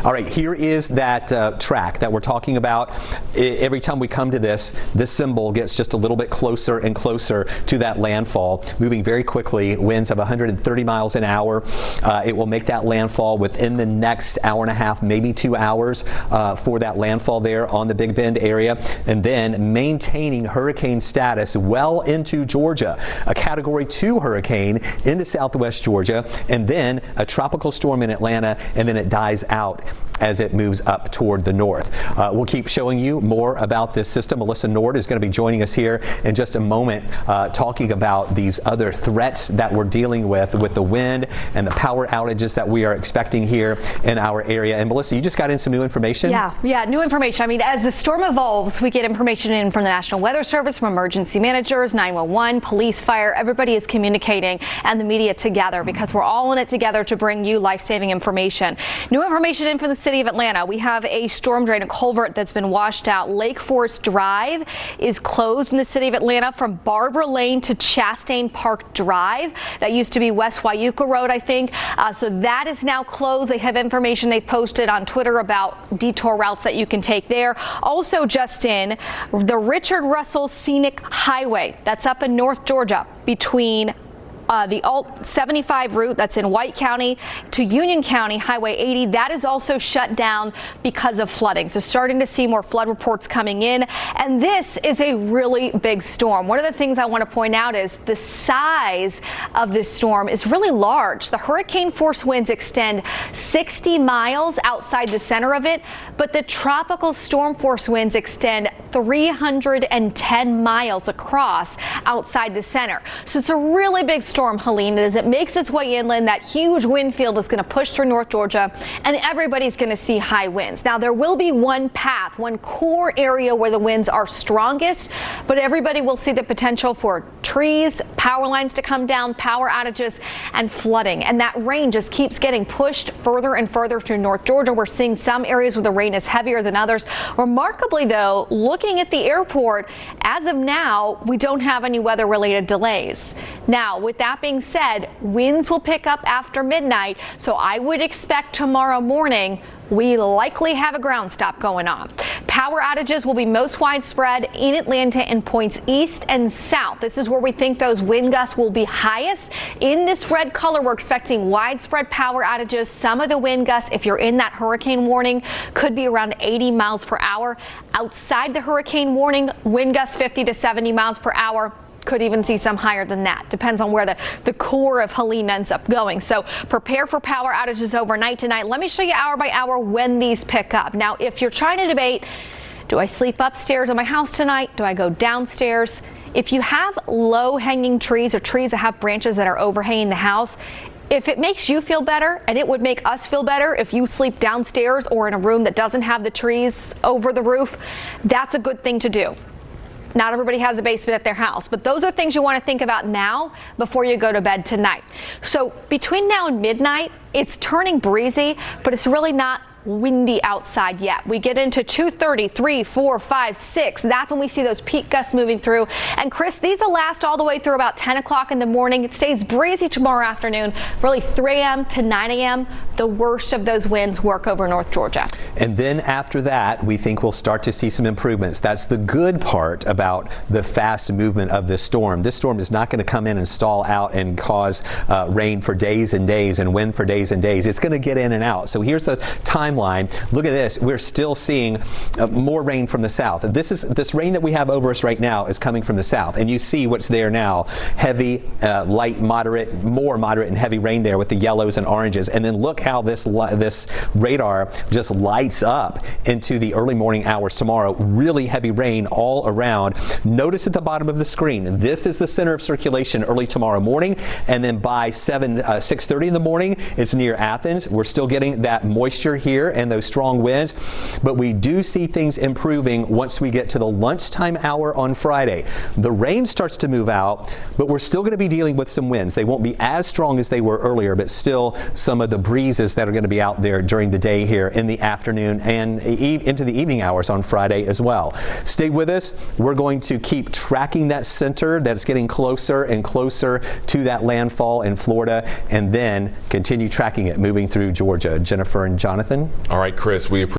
All right, here is that track that we're talking about. Every time we come to this symbol gets just a little bit closer and closer to that landfall, moving very quickly, winds of 130 miles an hour. It will make that landfall within the next hour and a half, maybe 2 hours for that landfall there on the Big Bend area, and then maintaining hurricane status well into Georgia, a Category 2 hurricane into southwest Georgia, and then a tropical storm in Atlanta, and then it dies out as it moves up toward the north. We'll keep showing you more about this system. Melissa Nord is going to be joining us here in just a moment, talking about these other threats that we're dealing with the wind and the power outages that we are expecting here in our area. And Melissa, you just got in some new information? Yeah, new information. I mean, as the storm evolves, we get information in from the National Weather Service, from emergency managers, 911, police, fire. Everybody is communicating, and the media together, because we're all in it together to bring you life-saving information. New information in from the city of Atlanta. We have a storm drain, a culvert that's been washed out. Lake Forest Drive is closed in the city of Atlanta from Barbara Lane to Chastain Park Drive. That used to be West Wyuka Road, I think. So that is now closed. They have information they've posted on Twitter about detour routes that you can take there. Also just in, the Richard Russell Scenic Highway. That's up in North Georgia between the Alt 75 route that's in White County to Union County, Highway 80, that is also shut down because of flooding. So starting to see more flood reports coming in. And this is a really big storm. One of the things I want to point out is the size of this storm is really large. The hurricane force winds extend 60 miles outside the center of it, but the tropical storm force winds extend 310 miles across outside the center. So it's a really big storm, Helene. As it makes its way inland, that huge wind field is going to push through North Georgia, and everybody's going to see high winds. Now, there will be one path, one core area where the winds are strongest, but everybody will see the potential for trees, power lines to come down, power outages, and flooding. And that rain just keeps getting pushed further and further through North Georgia. We're seeing some areas where the rain is heavier than others. Remarkably, though, looking at the airport, as of now, we don't have any weather-related delays. Now, with that being said, winds will pick up after midnight, so I would expect tomorrow morning we likely have a ground stop going on. Power outages will be most widespread in Atlanta in points east and south. This is where we think those wind gusts will be highest. In this red color, we're expecting widespread power outages. Some of the wind gusts, if you're in that hurricane warning, could be around 80 miles per hour. Outside the hurricane warning, wind gusts 50 to 70 miles per hour. Could even see some higher than that. Depends on where the core of Helene ends up going. So prepare for power outages overnight tonight. Let me show you hour by hour when these pick up. Now, if you're trying to debate, do I sleep upstairs in my house tonight? Do I go downstairs? If you have low-hanging trees or trees that have branches that are overhanging the house, if it makes you feel better, and it would make us feel better if you sleep downstairs or in a room that doesn't have the trees over the roof, that's a good thing to do. Not everybody has a basement at their house, but those are things you want to think about now before you go to bed tonight. So between now and midnight, it's turning breezy, but it's really not windy outside yet. We get into 2:30, 3, 4, 5, 6. That's when we see those peak gusts moving through. And Chris, these will last all the way through about 10 o'clock in the morning. It stays breezy tomorrow afternoon, really 3 a.m. to 9 a.m. The worst of those winds work over North Georgia. And then after that, we think we'll start to see some improvements. That's the good part about the fast movement of this storm. This storm is not going to come in and stall out and cause rain for days and days and wind for days and days. It's going to get in and out. So here's the timeline. Look at this. We're still seeing more rain from the south. This rain that we have over us right now is coming from the south, and you see what's there now: heavy, light, moderate, more moderate and heavy rain there with the yellows and oranges. And then look how this radar just lights up into the early morning hours tomorrow. Really heavy rain all around. Notice at the bottom of the screen, this is the center of circulation early tomorrow morning, and then by 6:30 in the morning, it's near Athens. We're still getting that moisture here and those strong winds, but we do see things improving once we get to the lunchtime hour on Friday. The rain starts to move out, but we're still going to be dealing with some winds. They won't be as strong as they were earlier, but still some of the breezes that are going to be out there during the day here in the afternoon and into the evening hours on Friday as well. Stay with us. We're going to keep tracking that center that's getting closer and closer to that landfall in Florida, and then continue tracking it moving through Georgia. Jennifer and Jonathan. All right, Chris, we appreciate